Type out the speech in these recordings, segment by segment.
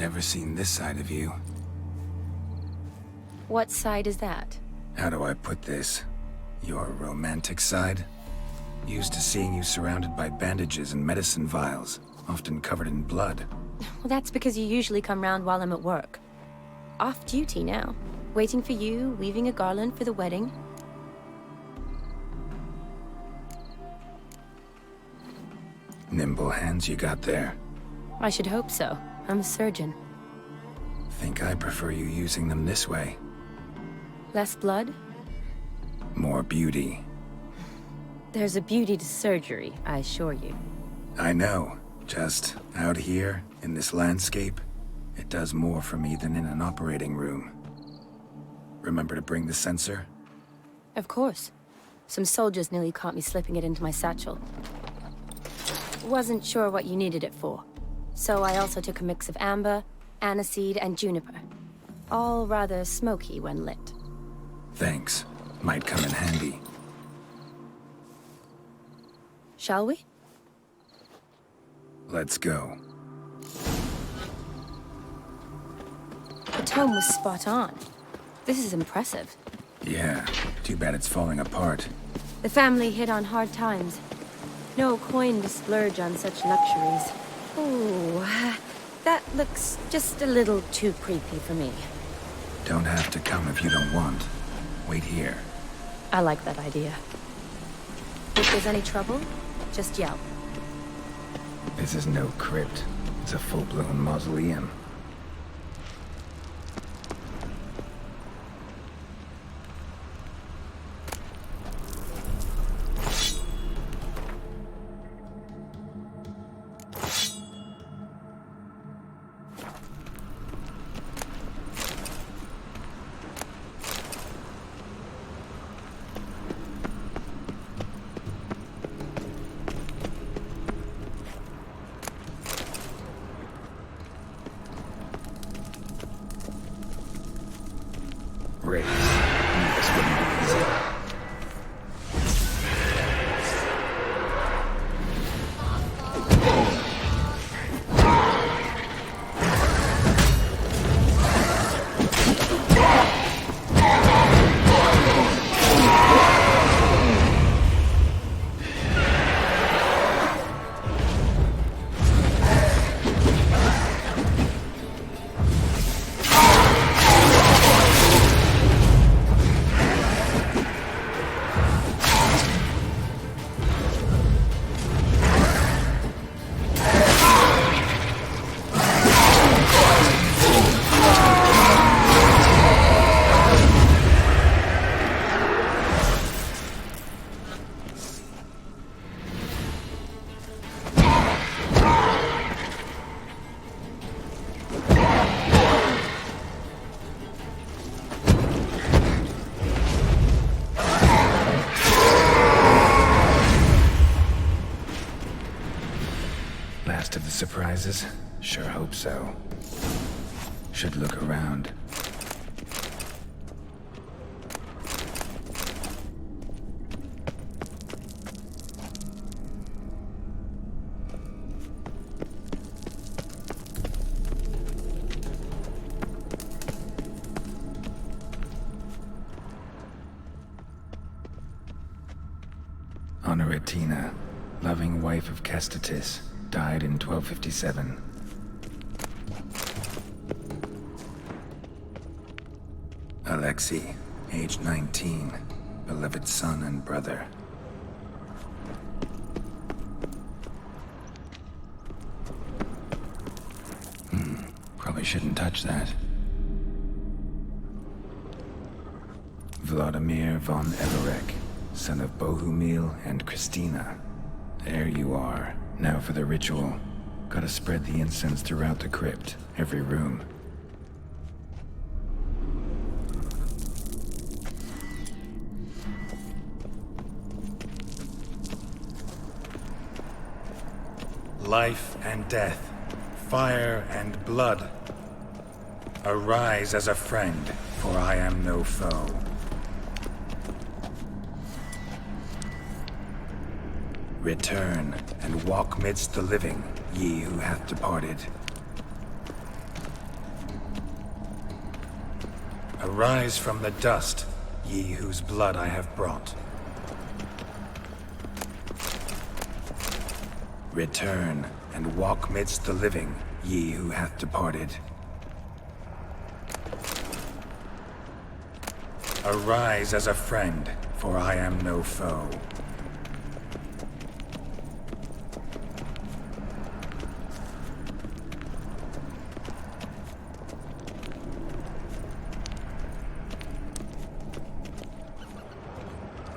Never seen this side of you. What side is that? How do I put this? Your romantic side? Used to seeing you surrounded by bandages and medicine vials, often covered in blood. Well, that's because you usually come round while I'm at work. Off duty now. Waiting for you, weaving a garland for the wedding. Nimble hands you got there. I should hope so. I'm a surgeon. Think I prefer you using them this way. Less blood? More beauty. There's a beauty to surgery, I assure you. I know. Just out here, in this landscape, it does more for me than in an operating room. Remember to bring the sensor? Of course. Some soldiers nearly caught me slipping it into my satchel. Wasn't sure what you needed it for. So I also took a mix of amber, aniseed, and juniper. All rather smoky when lit. Thanks. Might come in handy. Shall we? Let's go. The tome was spot on. This is impressive. Yeah, too bad it's falling apart. The family hit on hard times. No coin to splurge on such luxuries. Oh, that looks just a little too creepy for me. Don't have to come if you don't want. Wait here. I like that idea. If there's any trouble, just yell. This is no crypt. It's a full-blown mausoleum. Raise. This wouldn't be easy. Last of the surprises? Sure hope so. Should look around. Honoratina, loving wife of Kestatis, died in 1257. Alexei, age 19, beloved son and brother. Probably shouldn't touch that. Vladimir von Everek, son of Bohumil and Christina. There you are. Now for the ritual. Gotta spread the incense throughout the crypt, every room. Life and death, fire and blood. Arise as a friend, for I am no foe. Return, and walk midst the living, ye who hath departed. Arise from the dust, ye whose blood I have brought. Return, and walk midst the living, ye who hath departed. Arise as a friend, for I am no foe.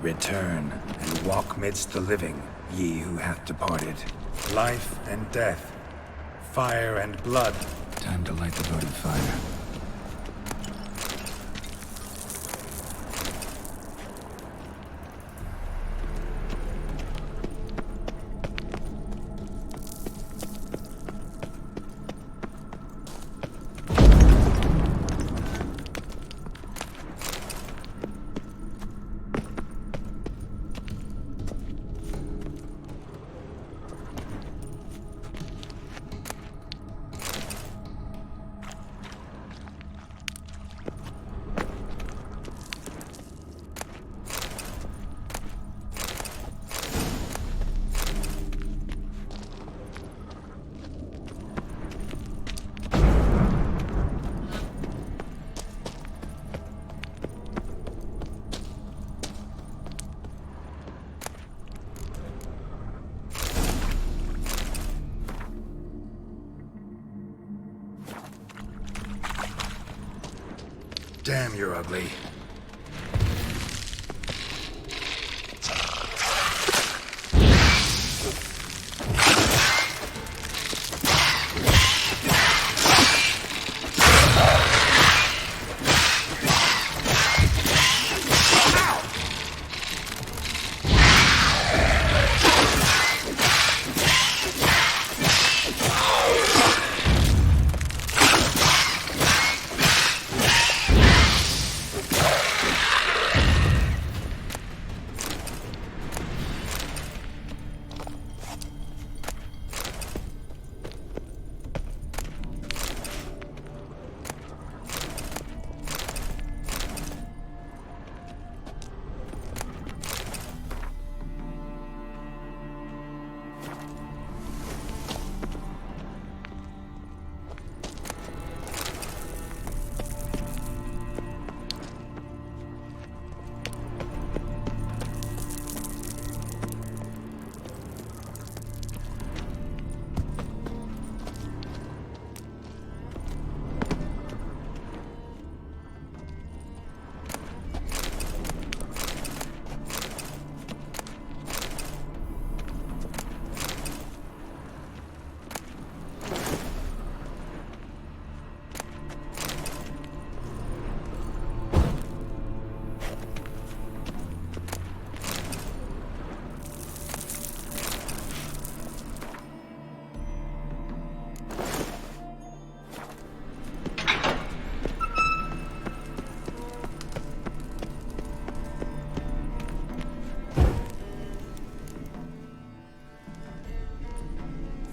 Return, and walk midst the living, ye who hath departed. Life and death, fire and blood. Time to light the votive fire. Damn, you're ugly.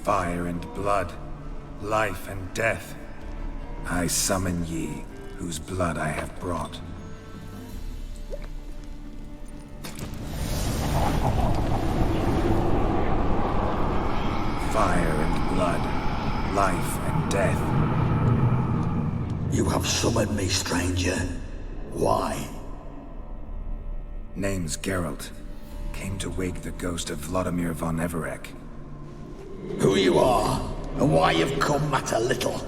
Fire and blood, life and death. I summon ye, whose blood I have brought. Fire and blood, life and death. You have summoned me, stranger. Why? Name's Geralt. Came to wake the ghost of Vladimir von Everec. Who you are, and why you've come matter little.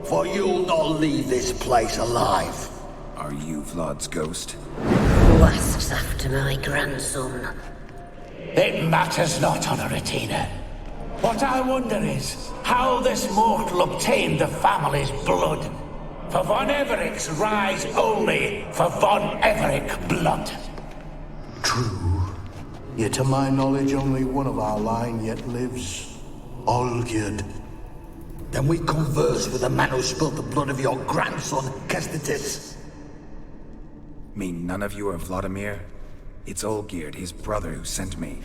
For you'll not leave this place alive. Are you Vlad's ghost? Who asks after my grandson? It matters not, Honoratina. What I wonder is how this mortal obtained the family's blood. For von Everec's rise only for von Everec blood. True. Yet to my knowledge, only one of our line yet lives. Olgierd. Then we converse with the man who spilled the blood of your grandson, Kestetis. Mean none of you are Vladimir? It's Olgierd, his brother, who sent me.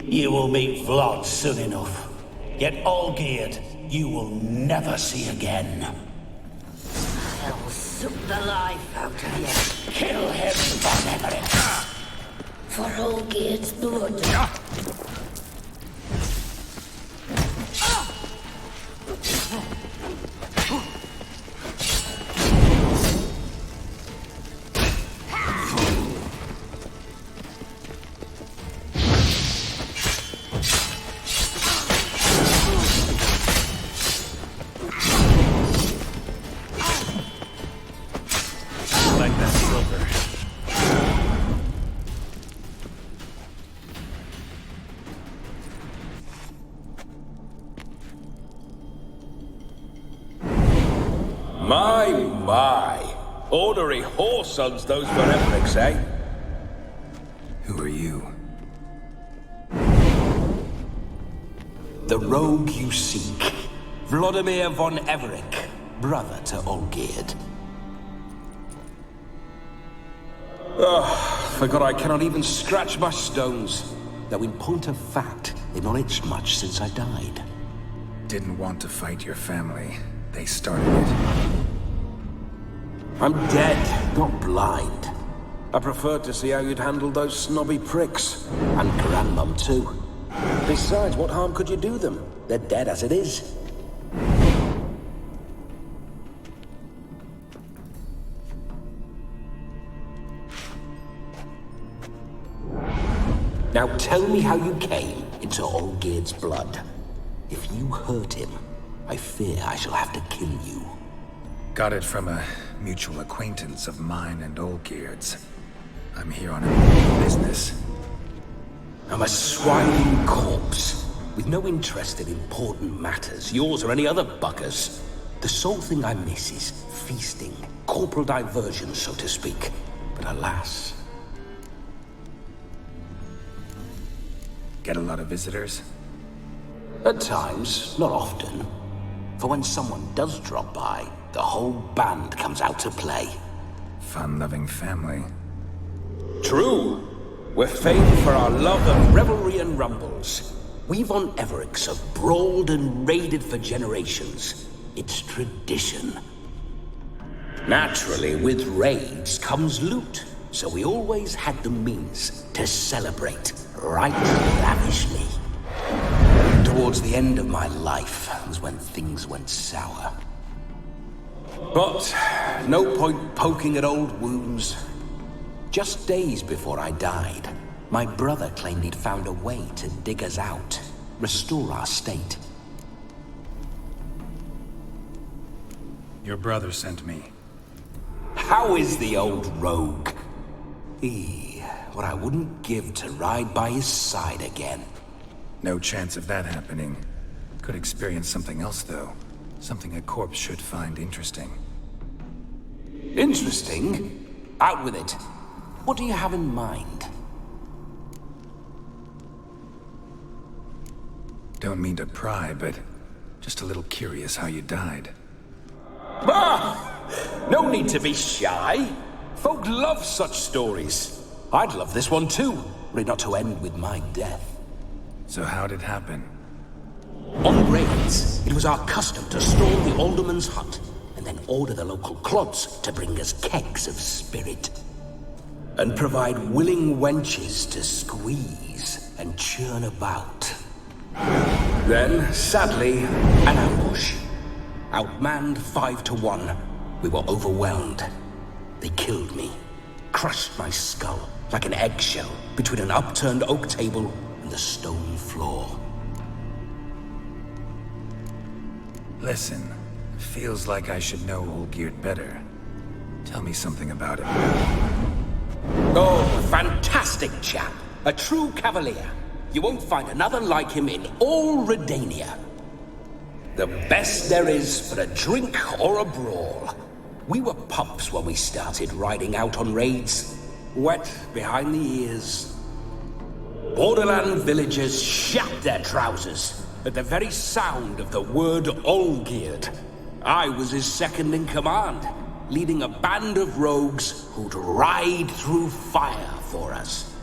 You will meet Vlad soon enough. Yet Olgierd, you will never see again. I'll suck the life out of you. Kill him, Von Everett! For Olgierd's blood. Like that silver. My. Ornery whoresons those Verefricks, eh? Who are you? The rogue you seek. Vladimir von Everec, brother to Olgierd. Forgot I cannot even scratch my stones. Though in point of fact, they've not itched much since I died. Didn't want to fight your family. They started it. I'm dead, not blind. I preferred to see how you'd handled those snobby pricks. And Grandmum, too. Besides, what harm could you do them? They're dead as it is. Now tell me how you came into Olgierd's blood. If you hurt him, I fear I shall have to kill you. Got it from a mutual acquaintance of mine and Olgierd's. I'm here on a business. I'm a swine corpse, with no interest in important matters, yours or any other buggers. The sole thing I miss is feasting, corporal diversion, so to speak. But alas... Get a lot of visitors? At times, not often. For when someone does drop by, the whole band comes out to play. Fun-loving family. True. We're famed for our love of revelry and rumbles. We Von Everecks have brawled and raided for generations. It's tradition. Naturally, with raids comes loot, so we always had the means to celebrate right lavishly. Towards the end of my life was when things went sour. But no point poking at old wounds. Just days before I died, my brother claimed he'd found a way to dig us out, restore our state. Your brother sent me. How is the old rogue? What I wouldn't give to ride by his side again. No chance of that happening. Could experience something else, though. Something a corpse should find interesting. Interesting? Out with it. What do you have in mind? Don't mean to pry, but just a little curious how you died. No need to be shy. Folk love such stories. I'd love this one too, were it not to end with my death. So how'd it happen? On raids, it was our custom to storm the alderman's hut, and then order the local clods to bring us kegs of spirit. And provide willing wenches to squeeze and churn about. Then, sadly, an ambush. Outmanned 5-1, we were overwhelmed. They killed me, crushed my skull like an eggshell between an upturned oak table and the stone floor. Listen, feels like I should know Olgierd better. Tell me something about him. Oh, fantastic chap. A true cavalier. You won't find another like him in all Redania. The best there is for a drink or a brawl. We were pups when we started riding out on raids. Wet behind the ears. Borderland villagers shat their trousers at the very sound of the word Olgierd. I was his second in command, leading a band of rogues who'd ride through fire for us.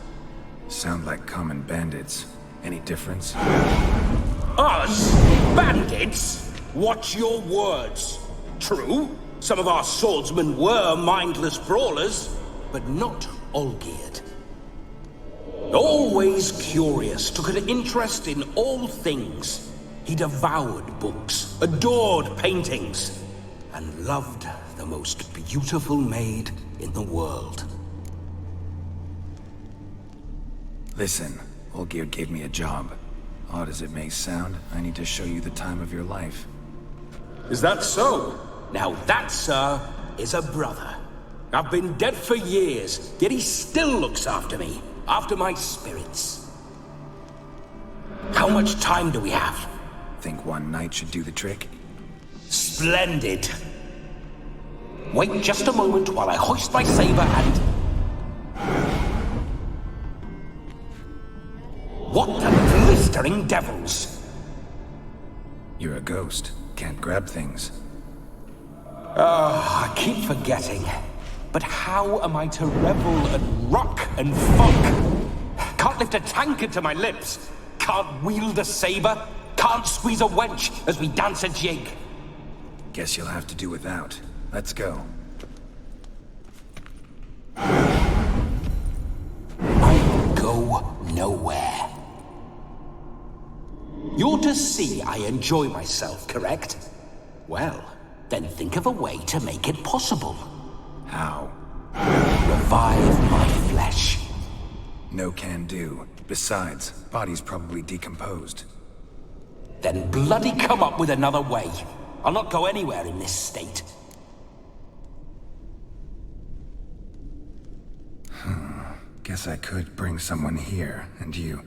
Sound like common bandits. Any difference? Us? Bandits? Watch your words. True, Some of our swordsmen were mindless brawlers, but not Olgierd. Always curious, took an interest in all things. He devoured books, adored paintings, and loved the most beautiful maid in the world. Listen, Olgierd gave me a job. Odd as it may sound, I need to show you the time of your life. Is that so? Now that, sir, is a brother. I've been dead for years, yet he still looks after me, after my spirits. How much time do we have? Think one night should do the trick? Splendid. Wait just a moment while I hoist my saber and... What the blistering devils? You're a ghost. Can't grab things. I keep forgetting. But how am I to revel and rock and funk? Can't lift a tankard to my lips. Can't wield a saber. Can't squeeze a wench as we dance a jig. Guess you'll have to do without. Let's go. I go nowhere. You're to see I enjoy myself, correct? Well, then think of a way to make it possible. How? Revive my flesh. No can do. Besides, body's probably decomposed. Then bloody come up with another way. I'll not go anywhere in this state. Guess I could bring someone here, and you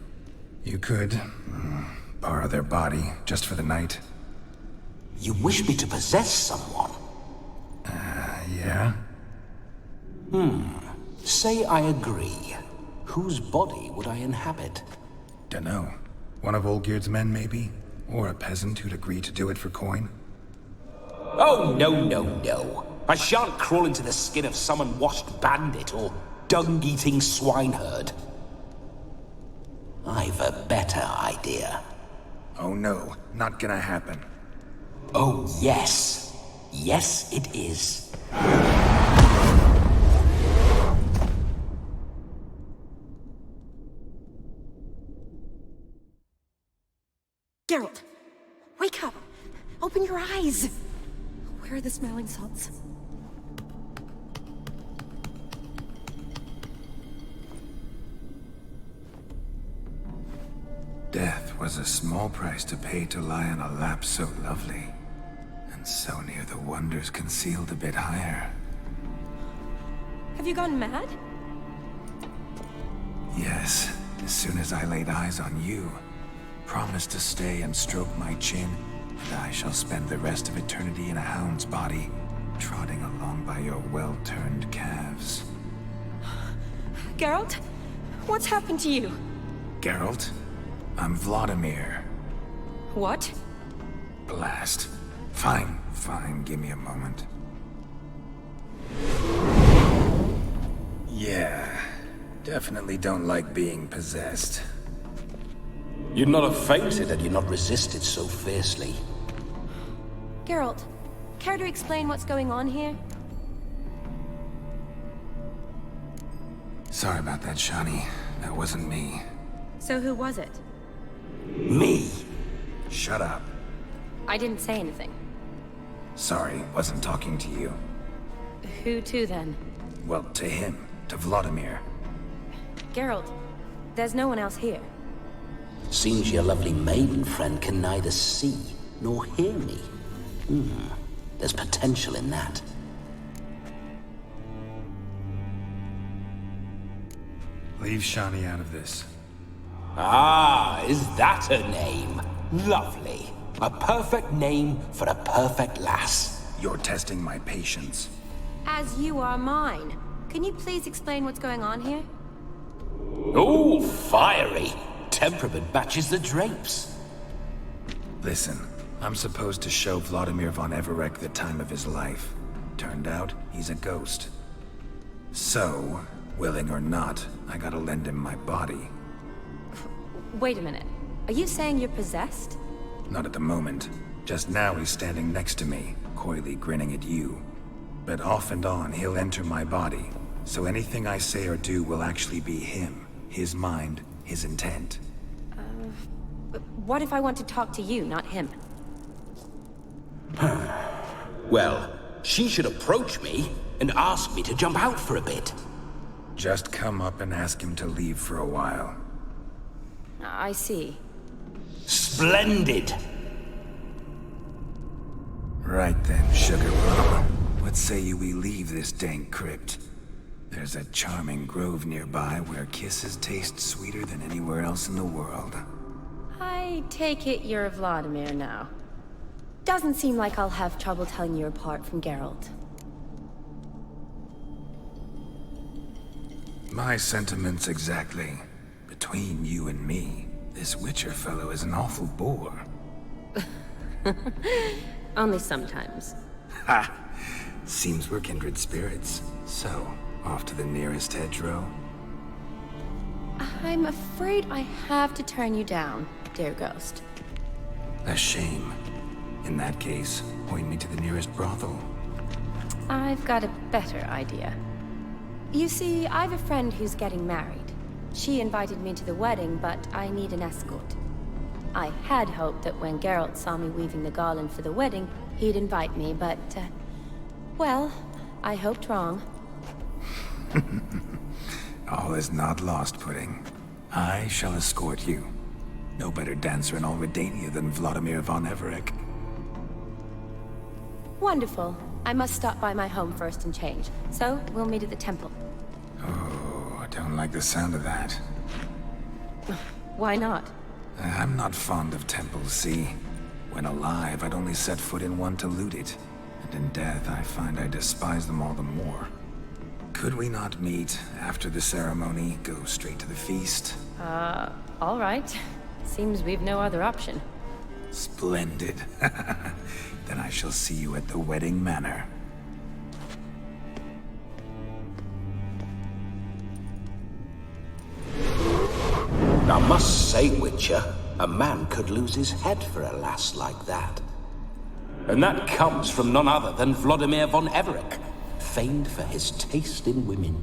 could borrow their body just for the night. You wish me to possess someone? Yeah? Say I agree. Whose body would I inhabit? Dunno. One of Olgierd's men, maybe? Or a peasant who'd agree to do it for coin? Oh, no. I shan't crawl into the skin of some unwashed bandit or dung-eating swineherd. I've a better idea. Oh no, not gonna happen. Oh, yes. Yes, it is. Geralt, wake up! Open your eyes! Where are the smelling salts? Death was a small price to pay to lie on a lap so lovely, and so near the wonders concealed a bit higher. Have you gone mad? Yes, as soon as I laid eyes on you, promised to stay and stroke my chin, and I shall spend the rest of eternity in a hound's body, trotting along by your well-turned calves. Geralt? What's happened to you? Geralt? I'm Vladimir. What? Blast. Fine, give me a moment. Yeah, definitely don't like being possessed. You'd not have fainted had you not resisted so fiercely. Geralt, care to explain what's going on here? Sorry about that, Shani. That wasn't me. So who was it? Me? Shut up. I didn't say anything. Sorry, wasn't talking to you. Who to then? Well, to him. To Vladimir. Geralt, there's no one else here. Seems your lovely maiden friend can neither see nor hear me. There's potential in that. Leave Shani out of this. Ah, is that a name? Lovely. A perfect name for a perfect lass. You're testing my patience. As you are mine. Can you please explain what's going on here? Oh, fiery. Temperament matches the drapes. Listen, I'm supposed to show Vladimir von Everec the time of his life. Turned out, he's a ghost. So, willing or not, I gotta lend him my body. Wait a minute. Are you saying you're possessed? Not at the moment. Just now he's standing next to me, coyly grinning at you. But off and on, he'll enter my body. So anything I say or do will actually be him. His mind, his intent. What if I want to talk to you, not him? Well, she should approach me and ask me to jump out for a bit. Just come up and ask him to leave for a while. I see. Splendid! Right then, Sugar Plum. What say you we leave this dank crypt? There's a charming grove nearby where kisses taste sweeter than anywhere else in the world. I take it you're Vladimir now. Doesn't seem like I'll have trouble telling you apart from Geralt. My sentiments exactly. Between you and me, this Witcher fellow is an awful bore. Only sometimes. Ha! Seems we're kindred spirits. So, off to the nearest hedgerow? I'm afraid I have to turn you down, dear ghost. A shame. In that case, point me to the nearest brothel. I've got a better idea. You see, I've a friend who's getting married. She invited me to the wedding, but I need an escort. I had hoped that when Geralt saw me weaving the garland for the wedding, he'd invite me, but, well, I hoped wrong. All is not lost, Pudding. I shall escort you. No better dancer in all Redania than Vladimir von Everec. Wonderful. I must stop by my home first and change, so we'll meet at the temple. Oh, I don't like the sound of that. Why not? I'm not fond of temples, see? When alive, I'd only set foot in one to loot it. And in death, I find I despise them all the more. Could we not meet after the ceremony, go straight to the feast? All right. Seems we've no other option. Splendid. Then I shall see you at the wedding manor. I must say, Witcher, a man could lose his head for a lass like that. And that comes from none other than Vladimir von Everec, famed for his taste in women.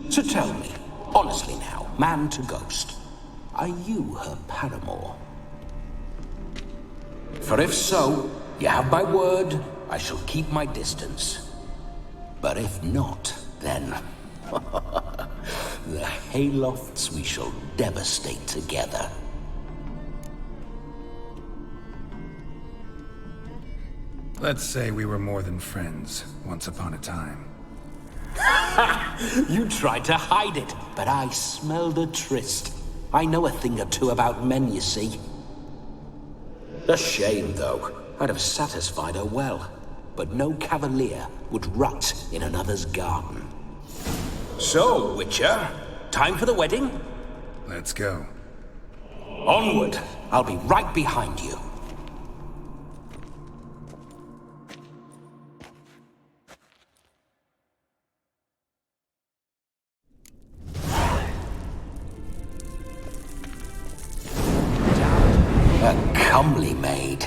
So tell me, honestly now, man to ghost, are you her paramour? For if so, you have my word, I shall keep my distance. But if not, then... the Haylofts we shall devastate together. Let's say we were more than friends, once upon a time. You tried to hide it, but I smelled a tryst. I know a thing or two about men, you see. A shame, though. I'd have satisfied her well. But no cavalier would rot in another's garden. So, Witcher, time for the wedding? Let's go. Onward! I'll be right behind you. A comely maid.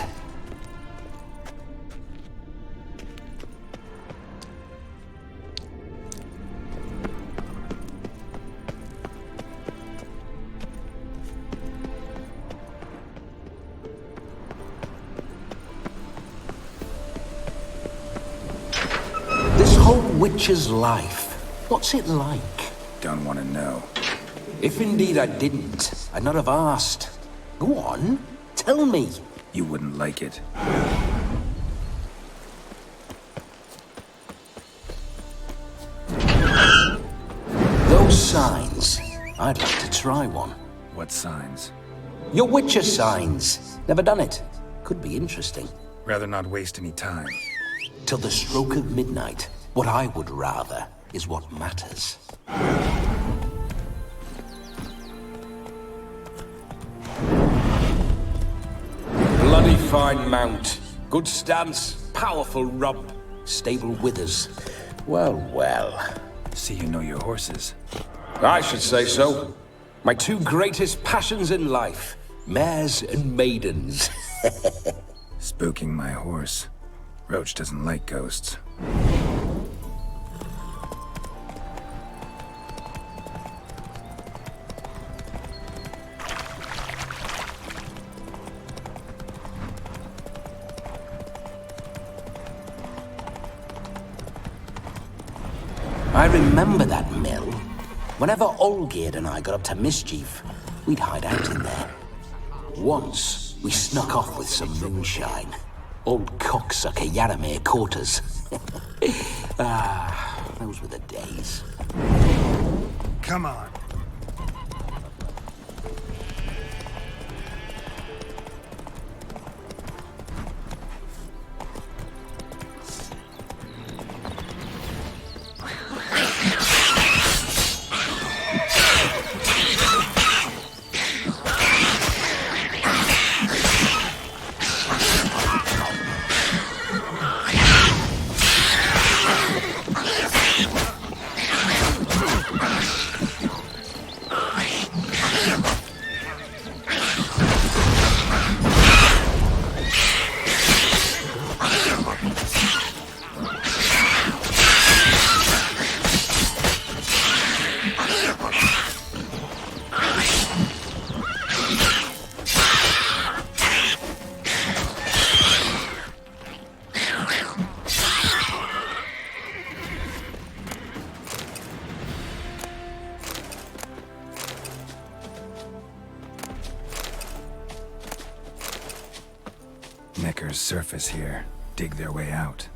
This whole witcher's life, what's it like? Don't want to know. If indeed I didn't, I'd not have asked. Go on, tell me. You wouldn't like it. Those signs, I'd like to try one. What signs? Your Witcher signs. Never done it. Could be interesting. Rather not waste any time. Till the stroke of midnight, what I would rather is what matters. Bloody fine mount. Good stance, powerful rump, stable withers. Well, well. See you know your horses. I should say so. My two greatest passions in life, mares and maidens. Spooking my horse. Roach doesn't like ghosts. I remember that mill. Whenever Olgierd and I got up to mischief, we'd hide out in there. Once, we snuck off with some moonshine. Old cocksucker Yaramir caught us. Those were the days. Come on. Necker's surface here. Dig their way out.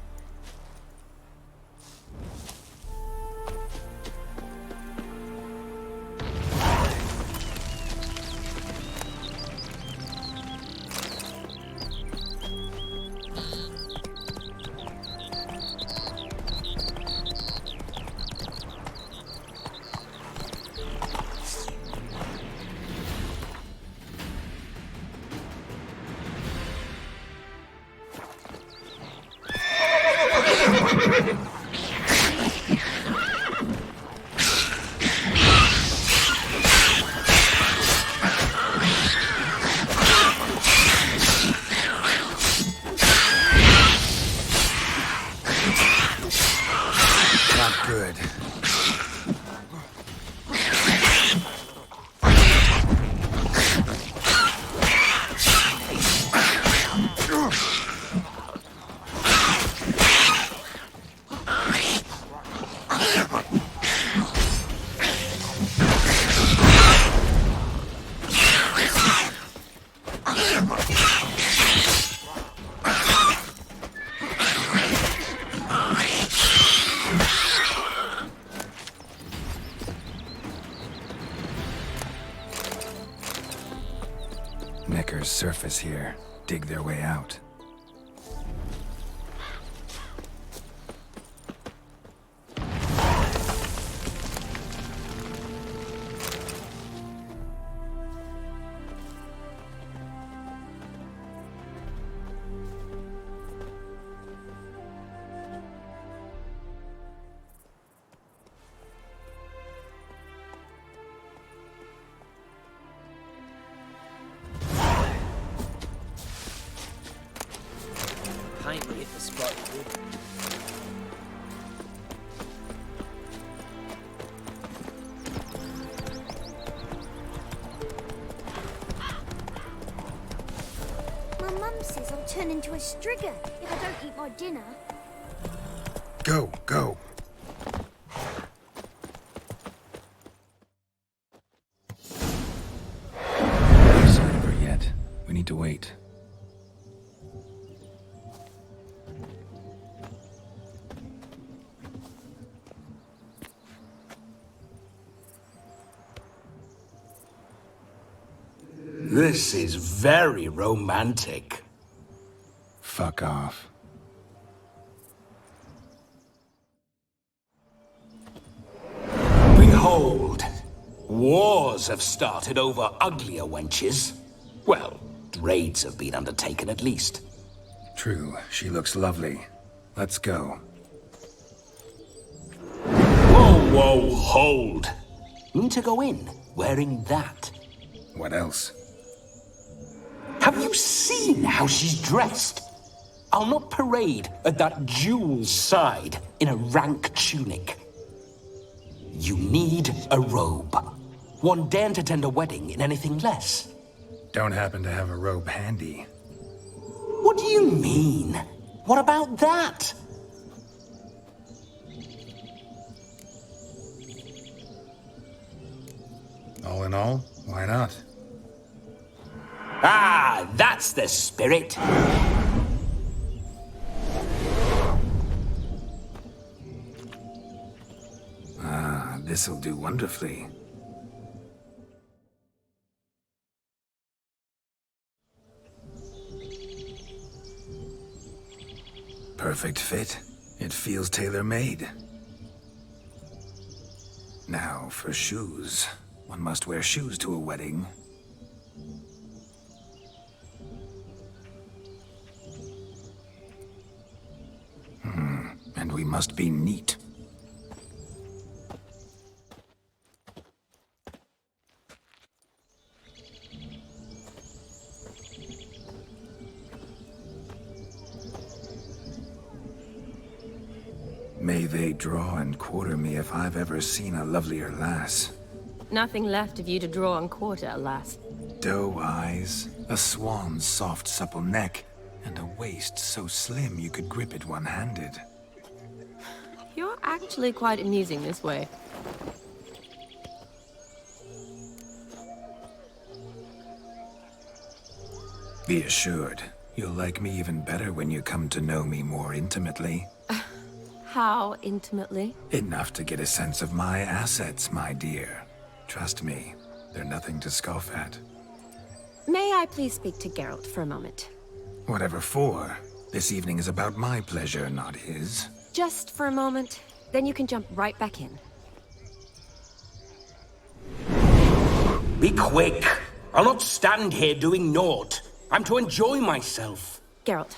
Not good. Necker's surface here. Dig their way out. Finally hit the spot. My mum says I'll turn into a strigger if I don't eat my dinner. Go, go. No sign of her yet. We need to wait. This is very romantic. Fuck off. Behold, wars have started over uglier wenches. Well, raids have been undertaken at least. True, she looks lovely. Let's go. Whoa, whoa, hold. Need to go in wearing that. What else? Have you seen how she's dressed? I'll not parade at that jewel's side in a rank tunic. You need a robe. One daren't attend a wedding in anything less. Don't happen to have a robe handy. What do you mean? What about that? All in all, why not? Ah, that's the spirit. Ah, this'll do wonderfully. Perfect fit. It feels tailor-made. Now, for shoes. One must wear shoes to a wedding. And we must be neat. May they draw and quarter me if I've ever seen a lovelier lass. Nothing left of you to draw and quarter, alas. Doe eyes, a swan's soft supple neck, and a waist so slim you could grip it one-handed. You're actually quite amusing this way. Be assured, you'll like me even better when you come to know me more intimately. How intimately? Enough to get a sense of my assets, my dear. Trust me, they're nothing to scoff at. May I please speak to Geralt for a moment? Whatever for. This evening is about my pleasure, not his. Just for a moment, then you can jump right back in. Be quick. I'll not stand here doing naught. I'm to enjoy myself. Geralt,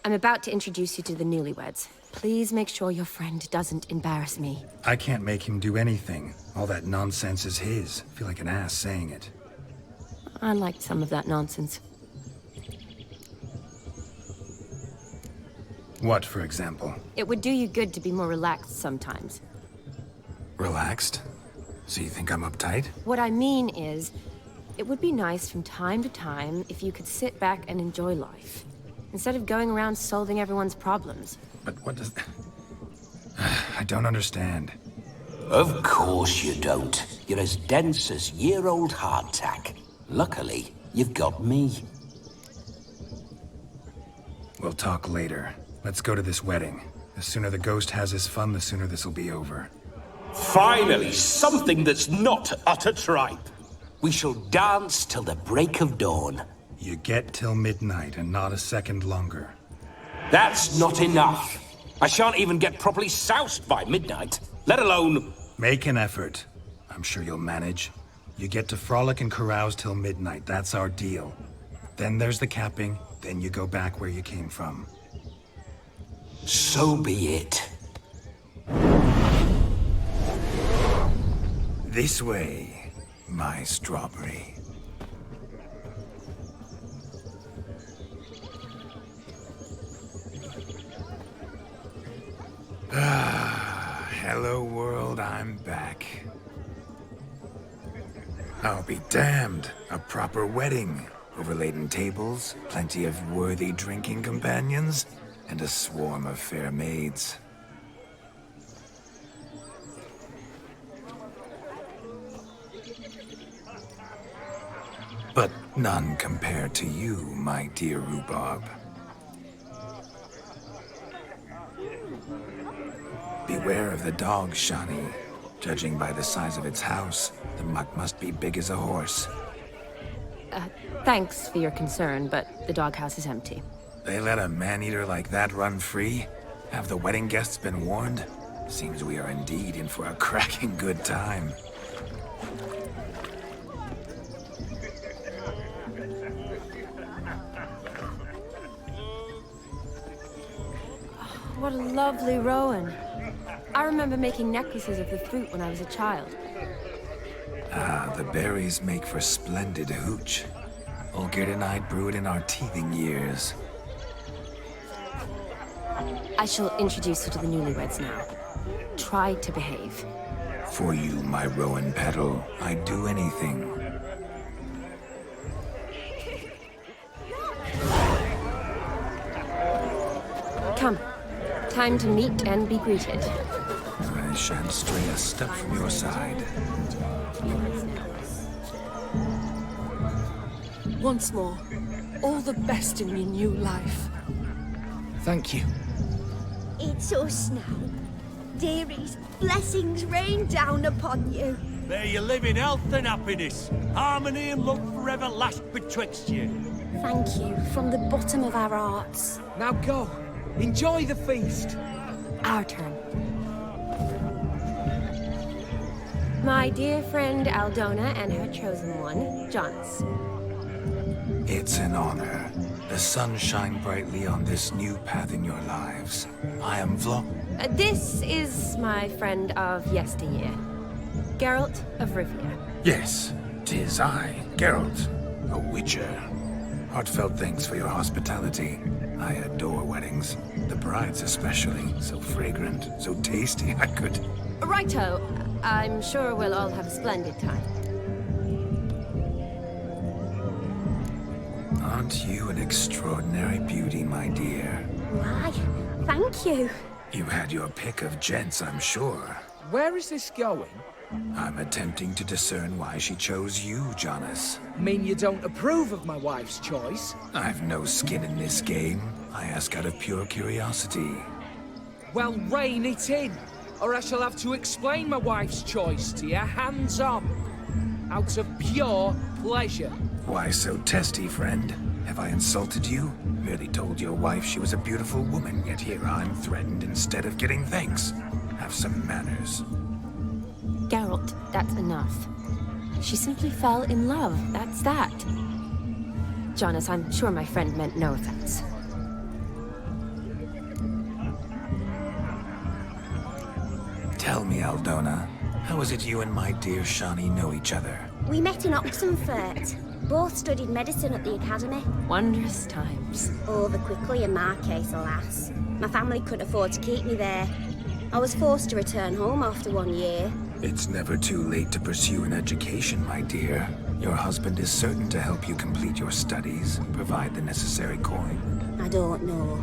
I'm about to introduce you to the newlyweds. Please make sure your friend doesn't embarrass me. I can't make him do anything. All that nonsense is his. I feel like an ass saying it. I liked some of that nonsense. What, for example? It would do you good to be more relaxed sometimes. Relaxed? So you think I'm uptight? What I mean is, it would be nice from time to time if you could sit back and enjoy life, instead of going around solving everyone's problems. But what does... I don't understand. Of course you don't. You're as dense as year-old hardtack. Luckily, you've got me. We'll talk later. Let's go to this wedding. The sooner the ghost has his fun, the sooner this'll be over. Finally, something that's not utter tripe. We shall dance till the break of dawn. You get till midnight and not a second longer. That's not enough. I shan't even get properly soused by midnight, let alone... Make an effort. I'm sure you'll manage. You get to frolic and carouse till midnight, that's our deal. Then there's the capping, then you go back where you came from. So be it. This way, my strawberry. Hello world, I'm back. I'll be damned. A proper wedding. Overladen tables, plenty of worthy drinking companions, and a swarm of fair maids. But none compared to you, my dear Rhubarb. Beware of the dog, Shani. Judging by the size of its house, the mutt must be big as a horse. Thanks for your concern, but the doghouse is empty. They let a man-eater like that run free? Have the wedding guests been warned? Seems we are indeed in for a cracking good time. What a lovely rowan. I remember making necklaces of the fruit when I was a child. Ah, the berries make for splendid hooch. Olgerd and I brewed in our teething years. I shall introduce you to the newlyweds now. Try to behave. For you, my Rowan Petal, I'd do anything. Come. Time to meet and be greeted. I shan't stray a step from your side. Once more, all the best in your new life. Thank you. It's us now. Dearies, blessings rain down upon you. May you live in health and happiness. Harmony and love forever last betwixt you. Thank you from the bottom of our hearts. Now go. Enjoy the feast. Our turn. My dear friend Aldona and her chosen one, Jonas. It's an honor. The sun shine brightly on this new path in your lives. I am This is my friend of yesteryear, Geralt of Rivia. Yes, 'tis I, Geralt, a witcher. Heartfelt thanks for your hospitality. I adore weddings. The brides especially. So fragrant, so tasty, I could... Righto. I'm sure we'll all have a splendid time. Aren't you an extraordinary beauty, my dear? Why, thank you. You had your pick of gents, I'm sure. Where is this going? I'm attempting to discern why she chose you, Jonas. Mean you don't approve of my wife's choice? I've no skin in this game. I ask out of pure curiosity. Well, rein it in, or I shall have to explain my wife's choice to you hands-on. Out of pure pleasure. Why so testy, friend? Have I insulted you? Merely told your wife she was a beautiful woman, yet here I'm threatened instead of getting thanks. Have some manners. Geralt, that's enough. She simply fell in love, that's that. Jonas, I'm sure my friend meant no offense. Tell me, Aldona, how is it you and my dear Shani know each other? We met in Oxenfurt. Both studied medicine at the academy. Wondrous times. Over quickly in my case, alas. My family couldn't afford to keep me there. I was forced to return home after 1 year. It's never too late to pursue an education, my dear. Your husband is certain to help you complete your studies, provide the necessary coin. I don't know.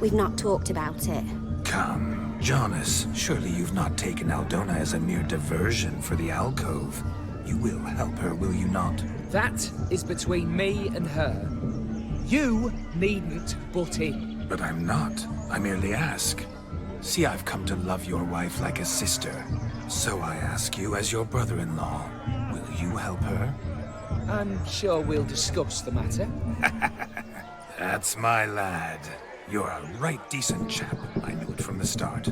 We've not talked about it. Come, Jonas, surely you've not taken Aldona as a mere diversion for the alcove. You will help her, will you not? That is between me and her. You needn't butt in. But I'm not. I merely ask. See, I've come to love your wife like a sister. So I ask you as your brother-in-law, will you help her? I'm sure we'll discuss the matter. That's my lad. You're a right decent chap. I knew it from the start.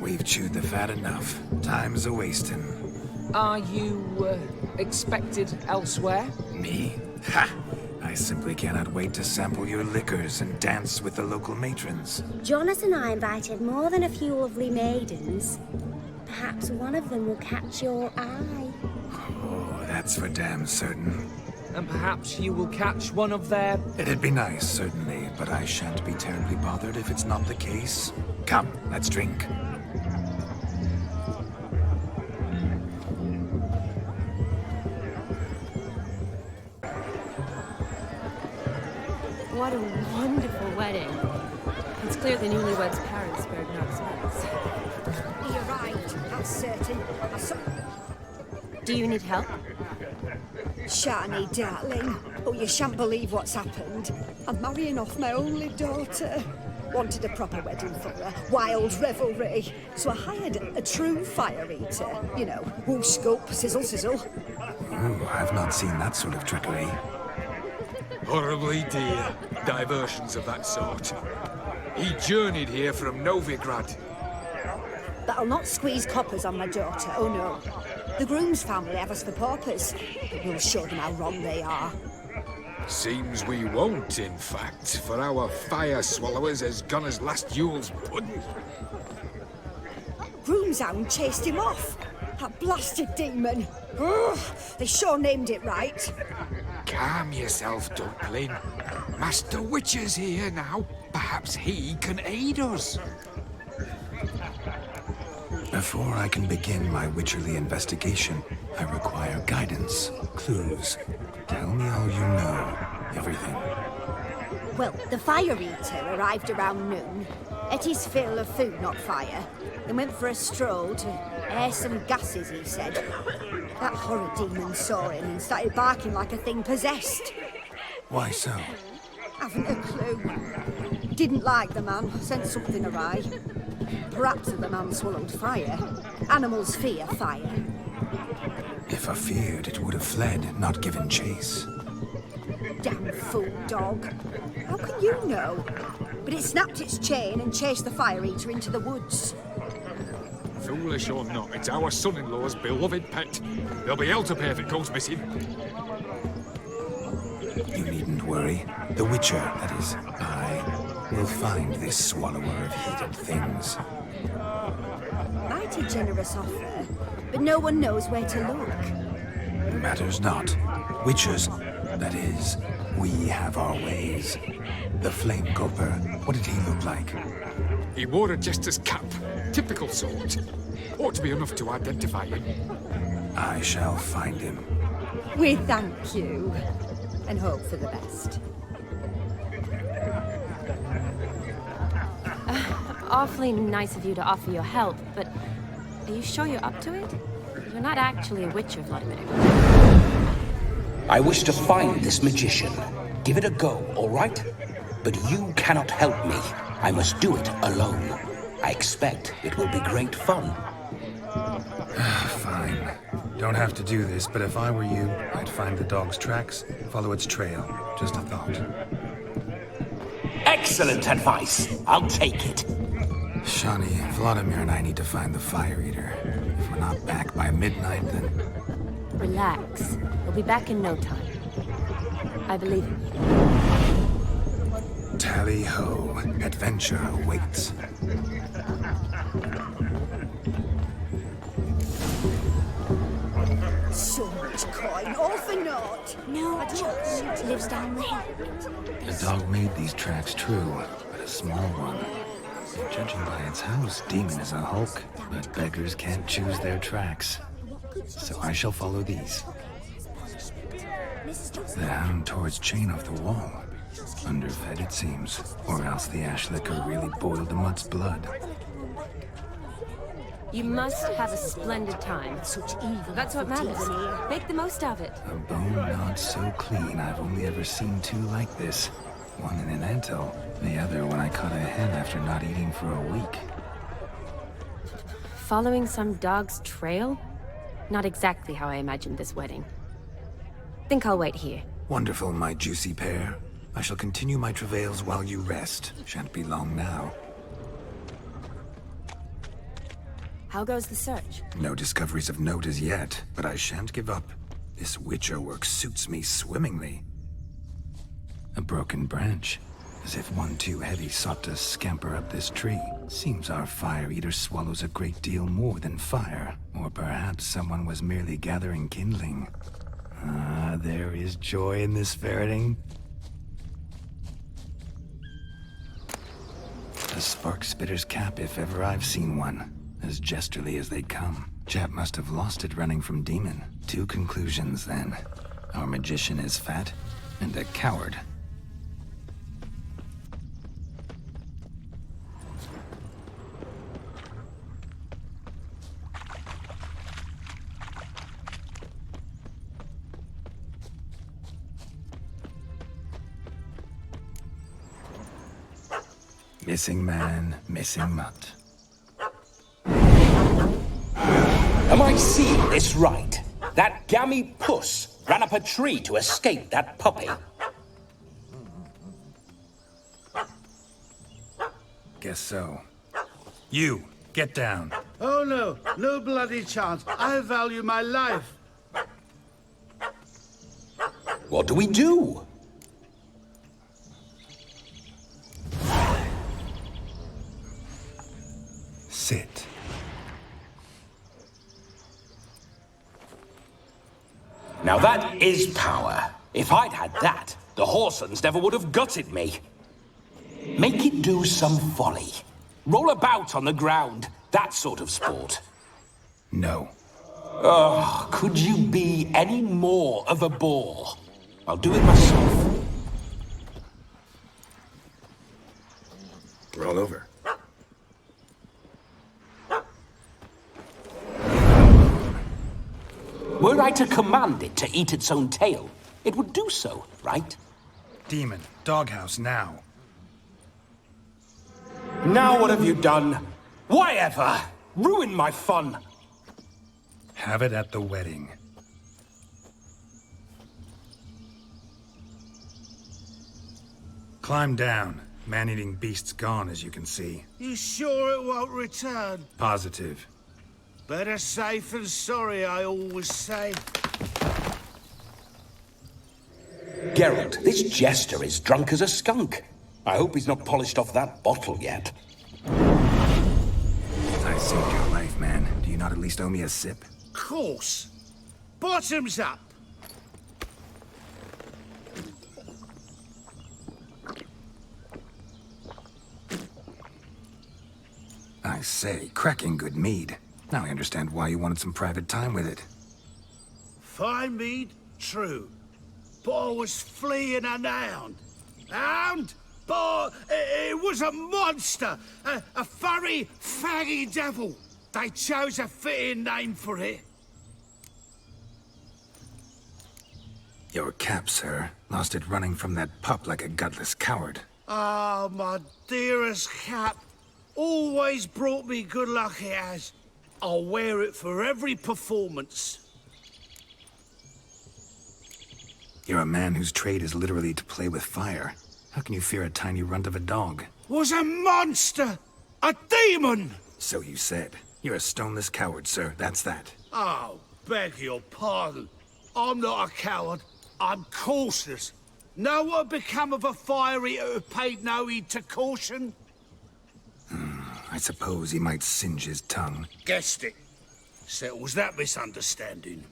We've chewed the fat enough. Time's a-wasting. Are you, expected elsewhere? Me? Ha! I simply cannot wait to sample your liquors and dance with the local matrons. Jonas and I invited more than a few lovely maidens. Perhaps one of them will catch your eye. Oh, that's for damn certain. And perhaps you will catch one of their... It'd be nice, certainly, but I shan't be terribly bothered if it's not the case. Come, let's drink. What a wonderful wedding. It's clear the newlyweds' parents spared no expense. You're right, that's certain. Do you need help? Shani, darling. Oh, you shan't believe what's happened. I'm marrying off my only daughter. Wanted a proper wedding for her, wild revelry. So I hired a true fire eater. You know, whoosh, scope, sizzle, sizzle. Ooh, I've not seen that sort of trickery. Horribly dear diversions of that sort. He journeyed here from Novigrad. But I'll not squeeze coppers on my daughter, oh no. The groom's family have us for paupers, but we'll show them how wrong they are. Seems we won't, in fact, for our fire swallowers has gone as last Yule's pudding. Groom's hound chased him off. That blasted demon. Ugh, they sure named it right. Calm yourself, Dumpling. Master Witcher's here now. Perhaps he can aid us. Before I can begin my witcherly investigation, I require guidance, clues. Tell me all you know. Everything. Well, the Fire Eater arrived around noon. Ate his fill of food, not fire. Then went for a stroll to air some gases, he said. That horrid demon saw him and started barking like a thing possessed. Why so? Haven't a clue. Didn't like the man, sent something awry. Perhaps the man swallowed fire. Animals fear fire. If I feared, it would have fled, not given chase. Damn fool dog. How can you know? But it snapped its chain and chased the Fire Eater into the woods. Foolish or not, it's our son-in-law's beloved pet. There'll be hell to pay if it goes missing. You needn't worry. The Witcher, that is, I, will find this swallower of hated things. Mighty generous offer, but no one knows where to look. Matters not. Witchers, that is, we have our ways. The Flame Gulper, what did he look like? He wore a jester's cap. Typical sort. Ought to be enough to identify him. I shall find him. We thank you, and hope for the best. Awfully nice of you to offer your help, but are you sure you're up to it? You're not actually a Witcher, Vladimir. I wish to find this magician. Give it a go, all right? But you cannot help me. I must do it alone. I expect it will be great fun. Fine. Don't have to do this, but if I were you, I'd find the dog's tracks, follow its trail. Just a thought. Excellent advice. I'll take it. Shani, Vladimir and I need to find the Fire Eater. If we're not back by midnight, then... Relax. We'll be back in no time. I believe in you. Tally-ho. Adventure awaits. So much coin, all for naught. No, Josh lives down the hill. The dog made these tracks true, but a small one. Judging by its house, Demon is a hulk, but beggars can't choose their tracks. So I shall follow these. The hound tore its chain off the wall. Underfed, it seems. Or else the ash liquor really boiled the mutt's blood. You must have a splendid time. Such evil. That's what matters. Make the most of it. A bone not so clean I've only ever seen two like this. One in an anthill, the other when I caught a hen after not eating for a week. Following some dog's trail? Not exactly how I imagined this wedding. Think I'll wait here. Wonderful, my juicy pair. I shall continue my travails while you rest. Shan't be long now. How goes the search? No discoveries of note as yet, but I shan't give up. This Witcher work suits me swimmingly. A broken branch, as if one too heavy sought to scamper up this tree. Seems our Fire Eater swallows a great deal more than fire. Or perhaps someone was merely gathering kindling. Ah, there is joy in this ferreting. A spark spitter's cap if ever I've seen one. As jesterly as they come. Chap must have lost it running from Demon. Two conclusions, then. Our magician is fat, and a coward. Missing man, missing mutt. Am I seeing this right? That gammy puss ran up a tree to escape that puppy. Guess so. You, get down. Oh no, no bloody chance. I value my life. What do we do? Sit. Now that is power. If I'd had that, the Horsons never would have gutted me. Make it do some folly. Roll about on the ground. That sort of sport. No. Oh, could you be any more of a bore? I'll do it myself. Roll over. Were I to command it to eat its own tail, it would do so, right? Demon, doghouse now. Now what have you done? Why ever? Ruin my fun. Have it at the wedding. Climb down. Man-eating beast's gone, as you can see. You sure it won't return? Positive. Better safe than sorry, I always say. Geralt, this jester is drunk as a skunk. I hope he's not polished off that bottle yet. I saved your life, man. Do you not at least owe me a sip? Course. Bottoms up. I say, cracking good mead. Now I understand why you wanted some private time with it. Fine mead, true. But I was fleeing an hound. Hound? But it was a monster. A furry, faggy devil. They chose a fitting name for it. Your cap, sir. Lost it running from that pup like a gutless coward. Ah, my dearest cap. Always brought me good luck, it has. I'll wear it for every performance. You're a man whose trade is literally to play with fire. How can you fear a tiny runt of a dog? Was a monster! A demon! So you said. You're a stoneless coward, sir. That's that. Oh, beg your pardon. I'm not a coward. I'm cautious. Know what become of a fire eater who paid no heed to caution? I suppose he might singe his tongue. Guessed it. Settles that misunderstanding.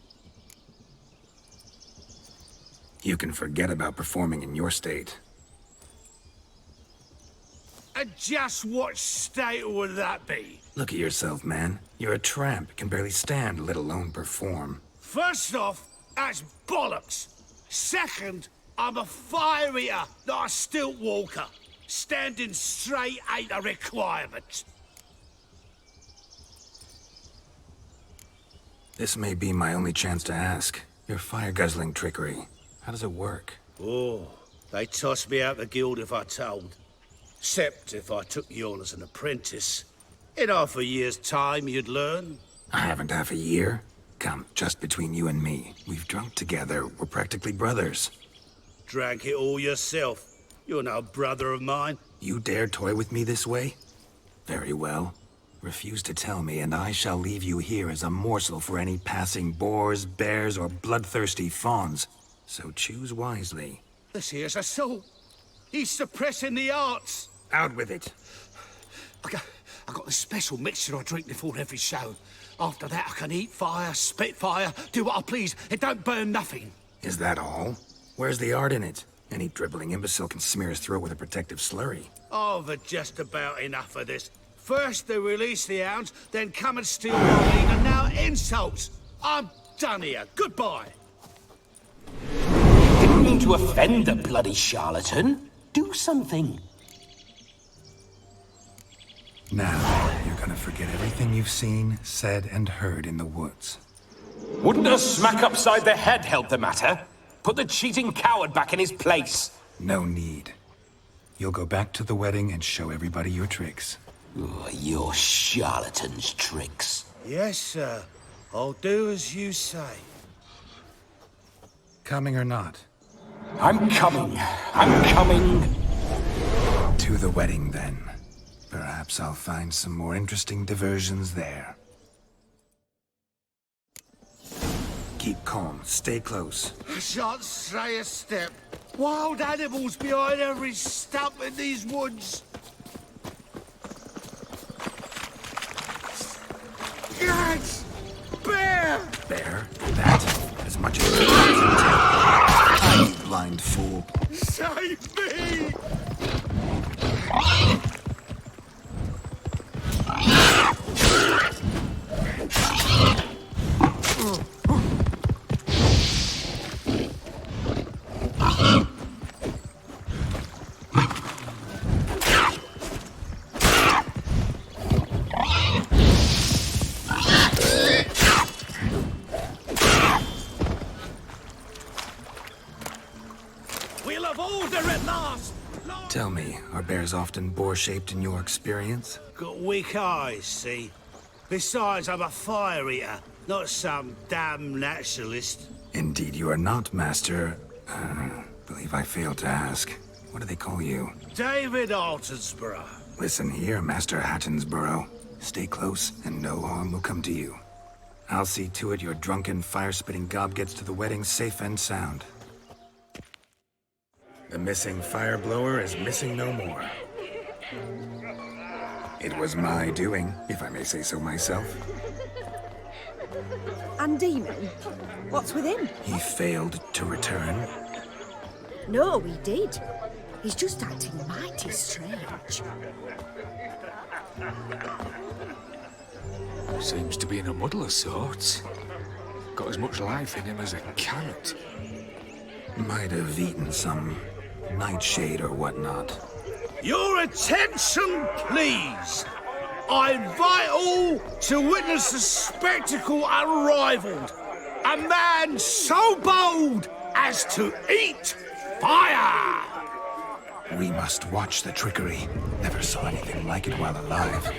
You can forget about performing in your state. And just what state would that be? Look at yourself, man. You're a tramp, can barely stand, let alone perform. First off, that's bollocks. Second, I'm a fire eater, not a stilt walker. Standing straight ain't a requirement. This may be my only chance to ask. Your fire-guzzling trickery. How does it work? Oh, they'd toss me out the guild if I told. Except if I took you on as an apprentice. In half a year's time, you'd learn. I haven't half a year. Come, just between you and me. We've drunk together. We're practically brothers. Drank it all yourself. You're no brother of mine. You dare toy with me this way? Very well. Refuse to tell me, and I shall leave you here as a morsel for any passing boars, bears, or bloodthirsty fawns. So choose wisely. This here's assault. He's suppressing the arts. Out with it. I got this special mixture I drink before every show. After that, I can eat fire, spit fire, do what I please. It don't burn nothing. Is that all? Where's the art in it? Any dribbling imbecile can smear his throat with a protective slurry. I've had just about enough of this. First they release the hounds, then come and steal my meat, and now insults. I'm done here. Goodbye. Didn't mean to offend the bloody charlatan. Do something. Now, you're gonna forget everything you've seen, said, and heard in the woods. Wouldn't a smack upside the head help the matter? Put the cheating coward back in his place. No need. You'll go back to the wedding and show everybody your tricks. Oh, your charlatan's tricks. Yes, sir. I'll do as you say. Coming or not? I'm coming. I'm coming. To the wedding, then. Perhaps I'll find some more interesting diversions there. Keep calm. Stay close. I shan't stray a step. Wild animals behind every stump in these woods. Gads! Bear! Bear? That? As much as... blind fool. Save me! We'll have order at last! Tell me, are bears often boar-shaped in your experience? Got weak eyes, see? Besides, I'm a fire eater, not some damn naturalist. Indeed you are not, Master. Believe I failed to ask. What do they call you? David Altonsborough. Listen here, Master Hattonsborough. Stay close, and no harm will come to you. I'll see to it your drunken, fire-spitting gob gets to the wedding safe and sound. The missing fire blower is missing no more. It was my doing, if I may say so myself. And Demon? What's with him? He failed to return. No, he did. He's just acting mighty strange. Seems to be in a muddle of sorts. Got as much life in him as a carrot. Might have eaten some nightshade or whatnot. Your attention, please! I invite all to witness a spectacle unrivaled. A man so bold as to eat fire! We must watch the trickery. Never saw anything like it while alive.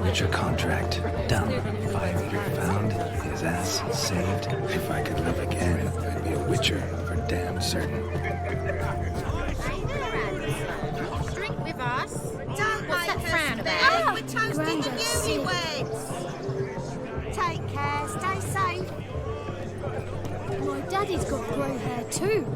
Witcher contract. Done. 5 year found. His ass saved. If I could live again, I'd be a Witcher for damn certain. Drink with us. Don't What's that frown about? Oh, we're toasting the newlyweds. Take care, stay safe. My daddy's got grey hair too.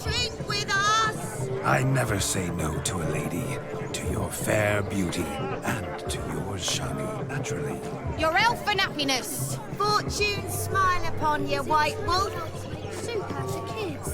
Drink with us. I never say no to a lady. To your fair beauty, and to yours, Shani, naturally. Your elfin happiness. Fortune smile upon you, White Wolf. Soup out for kids.